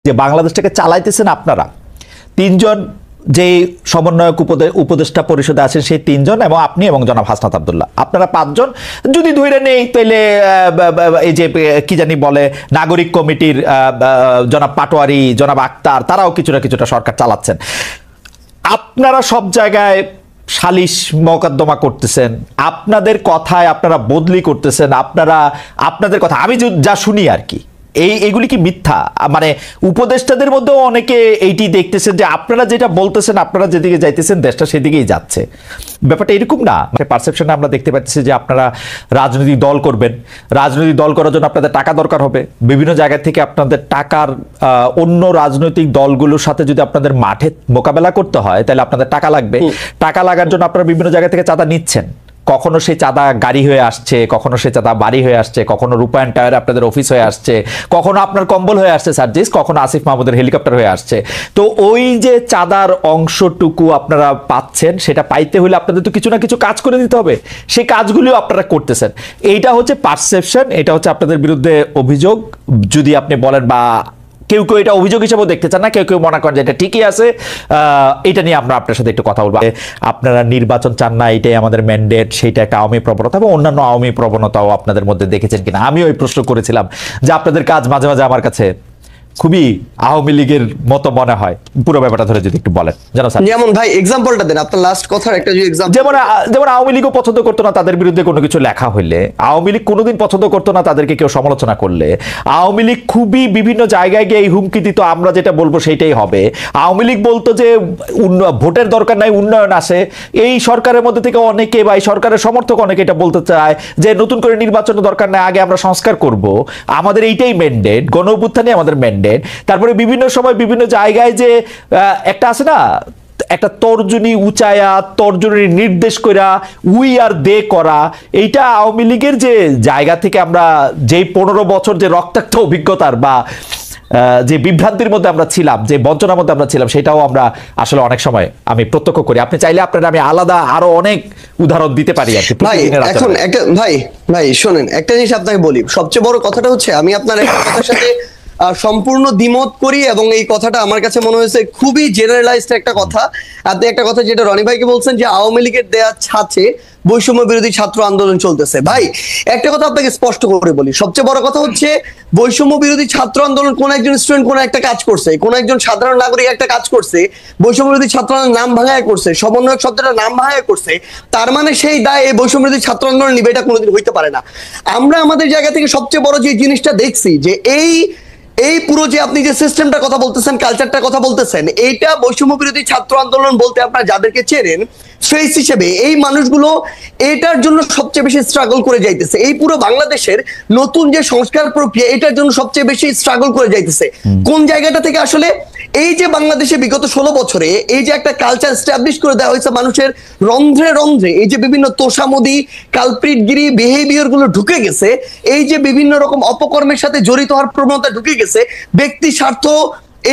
যে বাংলাদেশটাকে চালাইতেছেন আপনারা তিনজন, যে সমন্বয়ক উপদেষ্টা পরিষদে আছেন সেই তিনজন এবং আপনি এবং জনাব হাসনাত আব্দুল্লাহ, আপনারা পাঁচজন যদি ধরে নেই তাইলে এই যে কি জানি বলে নাগরিক কমিটির জনাব পাটোয়ারি, জনাব আক্তার, তারাও কিছুটা সরকার চালাচ্ছেন। আপনারা সব জায়গায় সালিশ মোকদ্দমা করতেছেন, আপনাদের কথায় আপনারা বদলি করতেছেন, আপনাদের কথা আমি যা শুনি আর কি, এইগুলি কি মিথ্যা? মানে উপদেষ্টাদের মধ্যেও অনেকে এইটি দেখতেছেন যে আপনারা যেটা বলতেছেন, আপনারা যেদিকে যাইতেছেন দেশটা সেদিকেই যাচ্ছে। ব্যাপারটা এরকম না। পারসেপশনে আমরা দেখতে পাচ্ছি যে আপনারা রাজনৈতিক দল করবেন, রাজনৈতিক দল করার জন্য আপনাদের টাকা দরকার হবে। বিভিন্ন জায়গা থেকে আপনাদের টাকার অন্য রাজনৈতিক দলগুলোর সাথে যদি আপনাদের মাঠে মোকাবেলা করতে হয় তাহলে আপনাদের টাকা লাগবে। টাকা লাগার জন্য আপনারা বিভিন্ন জায়গা থেকে চাঁদা নিচ্ছেন। কখনো সেই চাঁদা গাড়ি হয়ে আসছে, কখনো সেই চাঁদা বাড়ি হয়ে আসছে, কখনো রূপায়ণ টায়ারে আপনাদের অফিস হয়ে আসছে, কখনো আপনার কম্বল হয়ে আসছে সার্জিস, কখনো আসিফ মাহমুদের হেলিকপ্টার হয়ে আসছে। তো ওই যে চাঁদার অংশটুকু আপনারা পাচ্ছেন, সেটা পাইতে হলে আপনাদের তো কিছু না কিছু কাজ করে দিতে হবে। সেই কাজগুলিও আপনারা করতেছেন। এইটা হচ্ছে পারসেপশন, এটা হচ্ছে আপনাদের বিরুদ্ধে অভিযোগ। যদি আপনি বলেন বা কেউ এটা অভিযোগ হিসেবেও দেখতে চান না, কেউ মনে করেন যে এটা ঠিকই আছে, এটা নিয়ে আমরা আপনার সাথে একটু কথা বলবো। আপনারা নির্বাচন চান না, এটাই আমাদের ম্যান্ডেট, সেইটা একটা আওয়ামী প্রবণতা এবং অন্যান্য আওয়ামী প্রবণতাও আপনাদের মধ্যে দেখেছেন কিনা। আমিও এই প্রশ্ন করেছিলাম যে আপনাদের কাজ মাঝে মাঝে আমার কাছে খুবই আওয়ামী লীগের মতো মনে হয়। পুরো ব্যাপারটা ধরে যদি একটু বলেন। যেমন ভাই এক্সাম্পলটা দেন, আপনার লাস্ট কথার একটা যে এক্সাম্পল। যেমন আওয়ামী লীগও পছন্দ করতো না তাদের বিরুদ্ধে কোনো কিছু লেখা হইলে, আওয়ামী লীগ কোনোদিন পছন্দ করতো না তাদেরকে কেউ সমালোচনা করলে, আওয়ামী লীগ খুবই বিভিন্ন জায়গায় গিয়ে এই হুমকি দিত আমরা যেটা বলবো সেইটাই হবে। আওয়ামী লীগ বলতো যে ভোটের দরকার নাই, উন্নয়ন আসে। এই সরকারের মধ্যে থেকে অনেকে বা এই সরকারের সমর্থক অনেকে এটা বলতে চায় যে নতুন করে নির্বাচনের দরকার নাই, আগে আমরা সংস্কার করব, আমাদের এইটাই ম্যান্ডেট, গণ অভ্যুত্থানই আমাদের ম্যান্ডেট। তারপরে বিভিন্ন সময় বিভিন্ন জায়গায় যে একটা আছে না, একটা তর্জনী উচায়া, তর্জনী নির্দেশ করা, উই আর দে করা, এইটা আওয়ামী লীগের যে জায়গা থেকে আমরা যেই 15 বছর যে রক্তাক্ত অভিজ্ঞতার বা যে বিভ্রান্তির মধ্যে আমরা ছিলাম, যে বঞ্চনার মধ্যে আমরা ছিলাম, সেটাও আমরা আসলে অনেক সময় আমি প্রত্যক্ষ করি। আপনি চাইলে আপনারা আমি আলাদা আরো অনেক উদাহরণ দিতে পারি আর কি। এখন একটা ভাই শোনেন, একটা জিনিস আপনাকে বলি, সবচেয়ে বড় কথাটা হচ্ছে আমি আপনার একটা কথার সাথে সম্পূর্ণ দ্বিমত করি এবং এই কথাটা আমার কাছে মনে হয়েছে খুবই জেনারেলাইজড একটা কথা। আপনি একটা কথা যেটা রনি ভাইকে বলছেন যে আওয়ামী লীগের দেয়া ছাঁচে বৈষম্য বিরোধী ছাত্র আন্দোলন চলতেছে। ভাই একটা কথা আপনাকে স্পষ্ট করে বলি, সবচেয়ে বড় কথা হচ্ছে বৈষম্য বিরোধী ছাত্র আন্দোলন কোন একজন স্টুডেন্ট কোন একটা কাজ করছে, কোন একজন সাধারণ নাগরিক একটা কাজ করছে, বৈষম্য বিরোধী ছাত্র আন্দোলন নাম ভাঙায় করছে, সমন্বয়ক শব্দটা নাম ভাঙায় করছে, তার মানে সেই দায় এই বৈষম্য বিরোধী ছাত্র আন্দোলন নিবে, এটা কোনোদিন হইতে পারে না। আমরা আমাদের জায়গা থেকে সবচেয়ে বড় যে জিনিসটা দেখছি যে এই পুরো যে আপনি যে সিস্টেমটার কথা বলতেছেন, কালচারটার কথা বলতেছেন, এইটা বৈষম্য বিরোধী ছাত্র আন্দোলন বলতে আপনারা যাদেরকে চেনেন ফেস হিসেবে এই মানুষগুলো এটার জন্য সবচেয়ে বেশি স্ট্রাগল করে যাইতেছে। এই পুরো বাংলাদেশের নতুন যে সংস্কার প্রক্রিয়া, এটার জন্য সবচেয়ে বেশি স্ট্রাগল করে যাইতেছে। কোন জায়গাটা থেকে? আসলে এই যে বাংলাদেশে বিগত 16 বছরে এই যে একটা কালচার এস্টাবলিশ করে দেওয়া হয়েছে, মানুষের রন্ধ্রে রন্ধ্রে এই যে বিভিন্ন তোষামোদি, কালপ্রিটগিরি বিহেভিয়ার গুলো ঢুকে গেছে, এই যে বিভিন্ন রকম অপকর্মের সাথে জড়িত হওয়ার প্রবণতা ঢুকে গেছে, ব্যক্তি স্বার্থ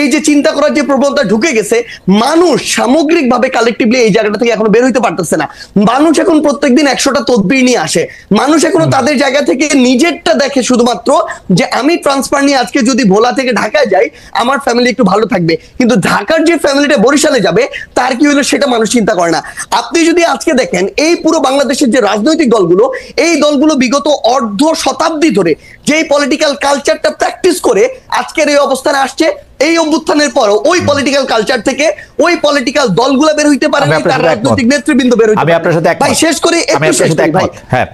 এই যে চিন্তা করার যে প্রবণতা ঢুকে গেছে, মানুষ সামগ্রিকভাবে কালেকটিভলি এই জায়গাটা থেকে এখনো বের হইতে পারতেছে না। মানুষ এখন প্রত্যেকদিন 100টা তদবির নিয়ে আসে। মানুষ এখনো তাদের জায়গা থেকে নিজেরটা দেখে শুধুমাত্র যে আমি ট্রান্সফার নিয়ে আজকে যদি ভোলা থেকে ঢাকায় যাই আমার ফ্যামিলি একটু ভালো থাকবে, কিন্তু ঢাকার যে ফ্যামিলিটা বরিশালে যাবে তার কি হলো সেটা মানুষ চিন্তা করে না। আপনি যদি আজকে দেখেন এই পুরো বাংলাদেশের যে রাজনৈতিক দলগুলো, এই দলগুলো বিগত অর্ধ শতাব্দী ধরে যেই পলিটিক্যাল কালচারটা প্র্যাকটিস করে আজকের এই অবস্থানে আসছে, এই অভ্যুত্থানের পরও ওই পলিটিক্যাল কালচার থেকে ওই পলিটিক্যাল দলগুলো বের হইতে পারে না, তার রাজনৈতিক নেতৃবৃন্দ বের হইতে পারে। ভাই শেষ করে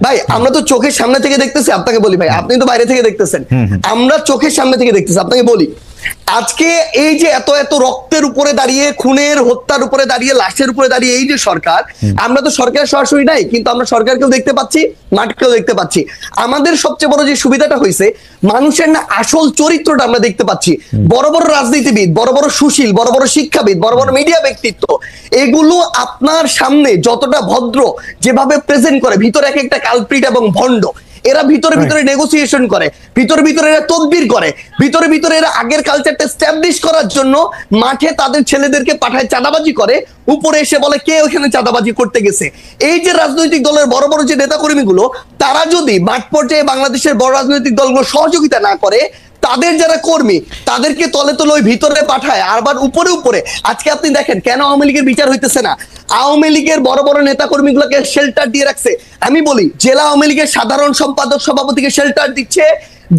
ভাই আমরা তো চোখের সামনে থেকে দেখতেছি, আপনাকে বলি ভাই, আপনি তো বাইরে থেকে দেখতেছেন, আমরা চোখের সামনে থেকে দেখতেছি। আপনাকে বলি আজকে এই যে এত এত রক্তের উপরে দাঁড়িয়ে, খুনের হত্যার উপরে দাঁড়িয়ে, লাশের উপরে দাঁড়িয়ে এই যে সরকার, আমরা তো সরকার সরাসরি নাই, কিন্তু আমরা সরকারকেও দেখতে পাচ্ছি, মাঠকেও দেখতে পাচ্ছি। আমাদের সবচেয়ে বড় যে সুবিধাটা হয়েছে, মানুষের না আসল চরিত্রটা আমরা দেখতে পাচ্ছি। বড় বড় রাজনীতিবিদ, বড় বড় সুশীল, বড় বড় শিক্ষাবিদ, বড় বড় মিডিয়া ব্যক্তিত্ব, এগুলো আপনার সামনে যতটা ভদ্র যেভাবে প্রেজেন্ট করে, ভিতরে এক একটা কালপ্রিট এবং ভণ্ড। এরা ভিতরে ভিতরে নেগোসিয়েশন করে, ভিতরে ভিতরে এরা তদবির করে, ভিতরে ভিতরে এরা আগের কালচারটা এস্টাবলিশ করার জন্য মাঠে তাদের ছেলেদেরকে পাঠায় চাঁদাবাজি করে, উপরে এসে বলে কে ওখানে চাঁদাবাজি করতে গেছে। এই যে রাজনৈতিক দলের বড় বড় যে নেতাকর্মীগুলো, তারা যদি মাঠ পর্যায়ে বাংলাদেশের বড় রাজনৈতিক দলগুলো সহযোগিতা না করে, তাদের যারা কর্মী তাদেরকে তলে তলে ওই ভিতরে পাঠায়, আবার উপরে উপরে আজকে আপনি দেখেন কেন আওয়ামী লীগের বিচার হইতেছে না। আওয়ামী লীগের বড় বড় নেতা কর্মীগুলোকে শেল্টার দিয়ে রাখছে। আমি বলি জেলা আওয়ামী লীগের সাধারণ সম্পাদক সভাপতিকে শেল্টার দিচ্ছে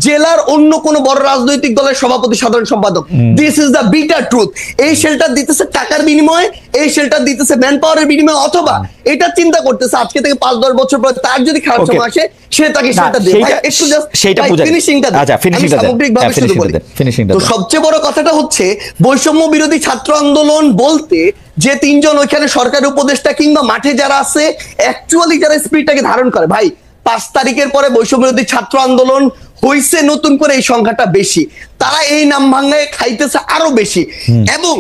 জেলার অন্য কোন বড় রাজনৈতিক দলের সভাপতি সাধারণ সম্পাদক। This is the bitter truth. এই শেল্টার দিতেছে টাকার বিনিময়ে, এই শেল্টার দিতেছে ম্যান পাওয়ারের বিনিময়ে, অথবা এটা চিন্তা করতেছে আজকে থেকে 5-10 বছর পর তার যদি খারাপ সময় আসে সে তাকে শেল্টার দেবে। ভাই একটু জাস্ট ফিনিশিংটা দেন। আচ্ছা ফিনিশিংটা দেন। সামগ্রিকভাবে শুরু করি। তো সবচেয়ে বড় কথাটা হচ্ছে বৈষম্য বিরোধী ছাত্র আন্দোলন বলতে যে 3 জন ওইখানে সরকারি উপদেষ্টা কিংবা মাঠে যারা আছে অ্যাকচুয়ালি যারা স্পিরিটটাকে ধারণ করে, ভাই 5 তারিখের পরে বৈষম্য বিরোধী ছাত্র আন্দোলন হইছে নতুন করে এই সংখ্যাটা বেশি, তারা এই নাম ভাঙায় খাইতেছে আরো বেশি। এবং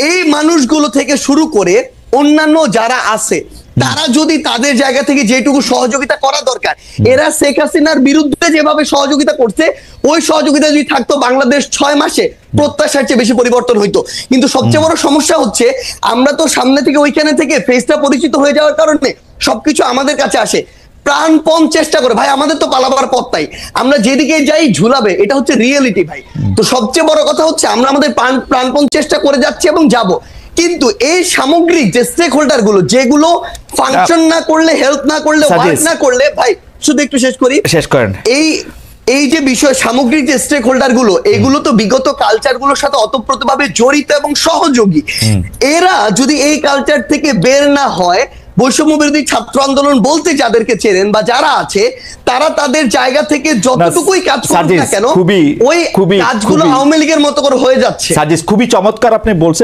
এই মানুষগুলো থেকে শুরু করে অন্যান্য যারা আছে তারা যদি তাদের জায়গা থেকে যেটুকু সহযোগিতা করা দরকার, এরা শেখ হাসিনার বিরুদ্ধে যেভাবে সহযোগিতা করছে ওই সহযোগিতা যদি থাকতো বাংলাদেশ 6 মাসে প্রত্যাশার চেয়ে বেশি পরিবর্তন হইতো। কিন্তু সবচেয়ে বড় সমস্যা হচ্ছে আমরা তো সামনে থেকে ওইখানে থেকে ফেসটা পরিচিত হয়ে যাওয়ার কারণে সবকিছু আমাদের কাছে আসে। প্রাণপণ চেষ্টা করে ভাই, আমাদের তো পালাবার পথ নাই, আমরা যেদিকে যাই ঝুলাবে, এটা হচ্ছে রিয়েলিটি ভাই। তো সবচেয়ে বড় কথা হচ্ছে আমরা আমাদের প্রাণপণ চেষ্টা করে যাচ্ছি এবং যাব, কিন্তু এই সামগ্রিক যে স্টেক হোল্ডার গুলো যেগুলো ফাংশন না করলে, হেল্প না করলে, ওয়ার্ক না করলে, ভাই শুধু একটু শেষ করেন। এই যে বিষয় সামগ্রিক যে স্টেক হোল্ডার গুলো এগুলো তো বিগত কালচার গুলোর সাথে অতপ্রতভাবে জড়িত এবং সহযোগী। এরা যদি এই কালচার থেকে বের না হয়, বৈষম্য বিরোধী ছাত্র আন্দোলন বলতে যাদেরকে চেনেন বা যারা আছে তারা তাদের জায়গা থেকে যতটুকুই কাজ করুক না কেন ওই কাজগুলো আওয়ামী লীগের মতো করে হয়ে যাচ্ছে। সাজিদ খুবই চমৎকার আপনি বলছেন।